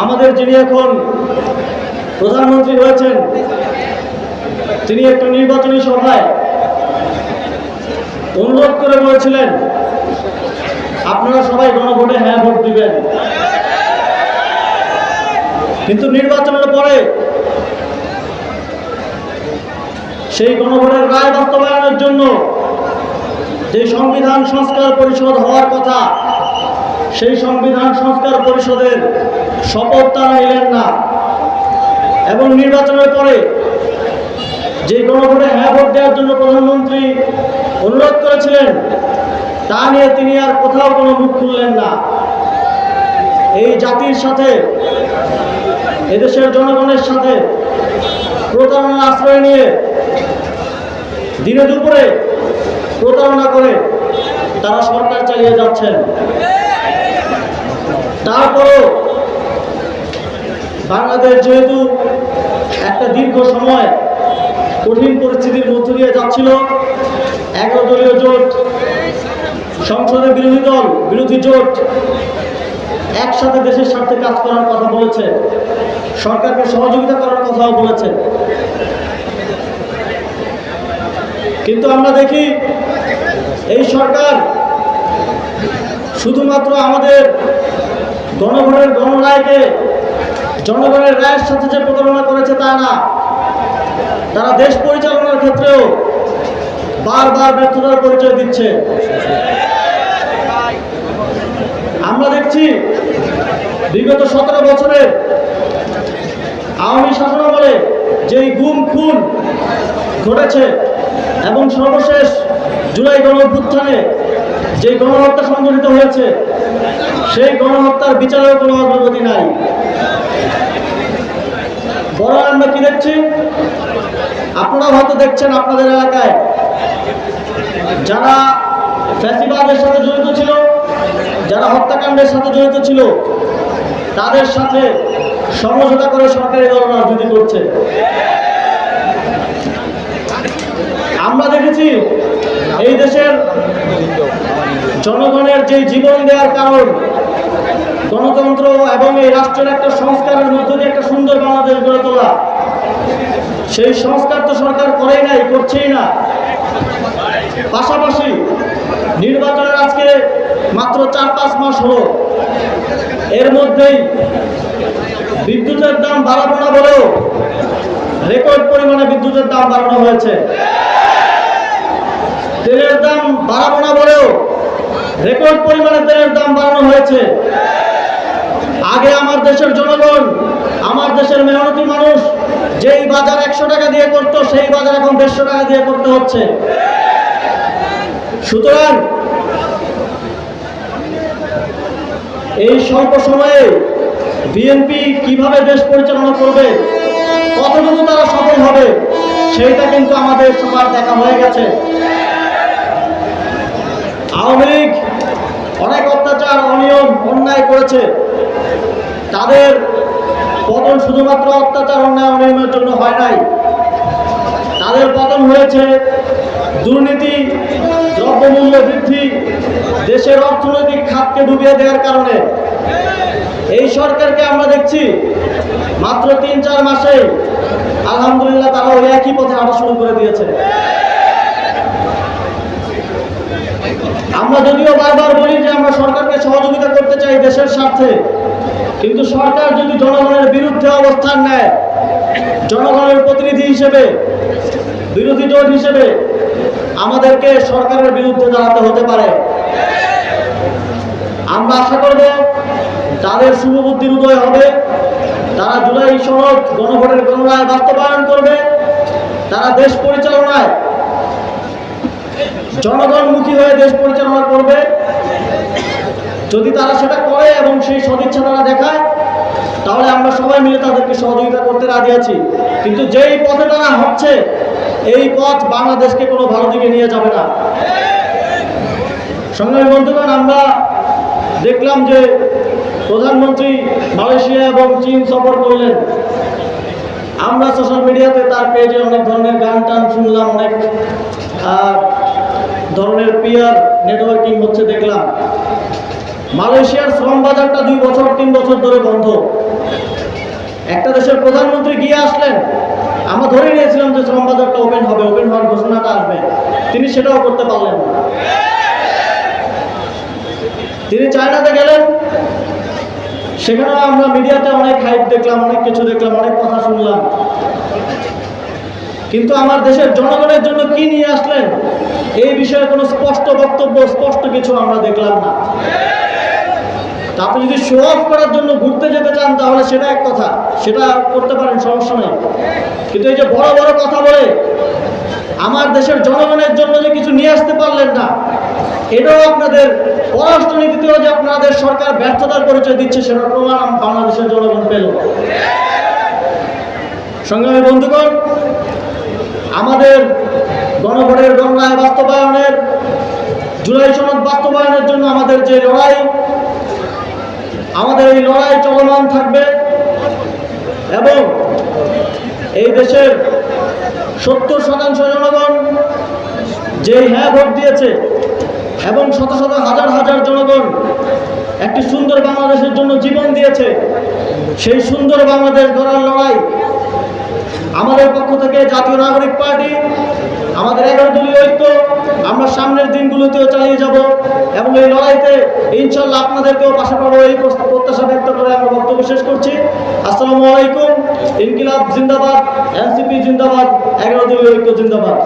আমাদের যিনি এখন প্রধানমন্ত্রী হয়েছেন, তিনি একটা নির্বাচনী সভায় অনুরোধ করে বলেছিলেন, আপনারা সবাই গণভোটে হ্যাঁ ভোট দিবেন। কিন্তু নির্বাচনের পরে সেই গণভোটের রায় বাস্তবায়নের জন্য যে সংবিধান সংস্কার পরিষদ হওয়ার কথা, সেই সংবিধান সংস্কার পরিষদের শপথ তারা নিলেন না। এবং নির্বাচনের পরে যে গণভোটে হ্যাঁ ভোট দেওয়ার জন্য প্রধানমন্ত্রী অনুরোধ করেছিলেন, তা নিয়ে তিনি আর কোথাও কোনো মুখ খুললেন না। এই জাতির সাথে, এদেশের জনগণের সাথে প্রতারণার আশ্রয় নিয়ে দিনে দুপুরে প্রতারণা করে তারা সরকার চালিয়ে যাচ্ছেন। তারপরও বাংলাদেশ যেহেতু একটা দীর্ঘ সময় কঠিন পরিস্থিতির মধ্য দিয়ে যাচ্ছিল, 11 দলীয় জোট, সংসদের বিরোধী জোট একসাথে দেশের স্বার্থে কাজ করার কথা বলেছে, সরকারকে সহযোগিতা করার কথাও বলেছে। কিন্তু আমরা দেখি এই সরকার শুধুমাত্র আমাদের গণভোটের গণরায়কে জনগণের রায়ের সাথে যে প্রতারণা করেছে তা না, তারা দেশ পরিচালনার ক্ষেত্রেও বারবার ব্যর্থতার পরিচয় দিচ্ছে। আমরা দেখছি বিগত 17 বছরে আওয়ামী শাসনামলে যেই গুম খুন ঘটেছে এবং সর্বশেষ জুলাই গণঅভ্যুত্থানে যে গণহত্যা সংঘটিত হয়েছে, সেই গণহত্যার বিচারেও কোনো অগ্রগতি নাই। বরং আমরা কি দেখছি, আপনারা হয়তো দেখছেন আপনাদের এলাকায় যারা ফ্যাসিবাদের সাথে জড়িত ছিল, যারা হত্যাকাণ্ডের সাথে জড়িত ছিল, তাদের সাথে সমঝোতা করে সরকারি দল রাজনীতি করছে। আমরা দেখেছি এই দেশের জনগণের যে জীবন দেওয়ার কারণ গণতন্ত্র এবং এই রাষ্ট্রের একটা সংস্কারের মধ্য দিয়ে একটা সুন্দর বাংলাদেশ গড়ে তোলা, সেই সংস্কার তো সরকার করেই নাই, করছেই না। পাশাপাশি নির্বাচনের আজকে মাত্র 4-5 মাস হলো, এর মধ্যেই বিদ্যুতের দাম বাড়াবো না বলেও রেকর্ড পরিমাণে বিদ্যুতের দাম বাড়ানো হয়েছে। তেলের দাম বাড়াবো না বলেও রেকর্ড পরিমাণে তেলের দাম বাড়ানো হয়েছে। আগে আমার দেশের জনগণ, আমার দেশের মেহনতি মানুষ যেই বাজার 100 টাকা দিয়ে করতো, সেই বাজার এখন 150 টাকা দিয়ে করতে হচ্ছে। সুতরাং এই স্বল্প সময়ে বিএনপি কিভাবে দেশ পরিচালনা করবে, কতটুকু তারা সফল হবে, সেইটা কিন্তু আমাদের সবার দেখা হয়ে গেছে। আওয়ামী লীগ অনেক অত্যাচার, অনিয়ম, অন্যায় করেছে। তাদের পতন শুধুমাত্র অত্যাচার, অন্যায়, অনিয়মের জন্য হয় নাই। তাদের পতন হয়েছে দুর্নীতি, দ্রব্যমূল্য বৃদ্ধি, দেশের অর্থনৈতিক খাতকে ডুবিয়ে দেওয়ার কারণে। এই সরকারকে আমরা দেখছি মাত্র 3-4 মাসে আলহামদুলিল্লাহ তারা ওই একই পথে হাঁটা শুরু করে দিয়েছে। আমরা যদিও বারবার বলি যে আমরা সরকারকে সহযোগিতা করতে চাই দেশের স্বার্থে, কিন্তু সরকার যদি জনগণের বিরুদ্ধে অবস্থান নেয়, জনগণের প্রতিনিধি হিসেবে, বিরোধী জোট হিসেবে আমাদেরকে সরকারের বিরুদ্ধে দাঁড়াতে হতে পারে। আমরা আশা করব তাদের শুভবুদ্ধির উদয় হবে, তারা জুলাই সনদ গণভোটের গণরায় বাস্তবায়ন করবে, তারা দেশ পরিচালনায় জনগণমুখী হয়ে দেশ পরিচালনা করবে। যদি তারা সেটা করে এবং সেই সদিচ্ছা তারা দেখায়, তাহলে আমরা সবাই মিলে তাদেরকে সহযোগিতা করতে রাজি আছি। কিন্তু যেই পথে তারা হচ্ছে, এই পথ বাংলাদেশকে কোনো ভালো দিকে নিয়ে যাবে না। সংগ্রামী বন্ধুগণ, আমরা দেখলাম যে প্রধানমন্ত্রী মালয়েশিয়া এবং চীন সফর করলেন। আমরা সোশ্যাল মিডিয়াতে তার পেজে অনেক ধরনের গান টান শুনলাম, অনেক ধরনের পিয়ার নেটওয়ার্কিং হচ্ছে দেখলাম। মালয়েশিয়ার শ্রম বাজারটা 2 বছর 3 বছর ধরে বন্ধ। একটা দেশের প্রধানমন্ত্রী গিয়ে আসলেন, আমরা ধরে নিয়েছিলাম যে শ্রম বাজারটা ওপেন হবে, ওপেন হওয়ার ঘোষণাটা আসবে, তিনি সেটাও করতে পারলেন না। তিনি চায়নাতে গেলেন, সেখানেও আমরা মিডিয়াতে অনেক হাইপ দেখলাম, অনেক কিছু দেখলাম, অনেক কথা শুনলাম, কিন্তু আমার দেশের জনগণের জন্য কি নিয়ে আসলেন এই বিষয়ে কোনো স্পষ্ট বক্তব্য, স্পষ্ট কিছু আমরা দেখলাম না। আপনি যদি শো অফ করার জন্য ঘুরতে যেতে চান তাহলে সেটা এক কথা, সেটা করতে পারেন, সমস্যা নেই। কিন্তু এই যে বড় বড় কথা বলে আমার দেশের জনগণের জন্য যে কিছু নিয়ে আসতে পারলেন না, এটাও আপনাদের পররাষ্ট্রনীতিতেও যে আপনাদের সরকার ব্যর্থতার পরিচয় দিচ্ছে সেটার প্রমাণ বাংলাদেশের জনগণ পেল। সংগ্রামী বন্ধুগণ, আমাদের গণভোটের গণরায় বাস্তবায়নের, জুলাই সনদ বাস্তবায়নের জন্য আমাদের যে লড়াই, আমাদের এই লড়াই চলমান থাকবে এবং এই দেশের 70% জনগণ যে হ্যাঁ ভোট দিয়েছে এবং শত শত হাজার হাজার জনগণ একটি সুন্দর বাংলাদেশের জন্য জীবন দিয়েছে, সেই সুন্দর বাংলাদেশ গড়ার লড়াই আমাদের পক্ষ থেকে জাতীয় নাগরিক পার্টি, আমাদের 11 দলীয় ঐক্য, আমরা সামনের দিনগুলোতেও চালিয়ে যাব এবং এই লড়াইতে ইনশাল্লাহ আপনাদেরকেও পাশে পাবো, এই প্রত্যাশা ব্যক্ত করে আমরা বক্তব্য শেষ করছি। আসসালামু আলাইকুম। ইনকিলাব জিন্দাবাদ, এনসিপি জিন্দাবাদ, 11 দলীয় ঐক্য জিন্দাবাদ।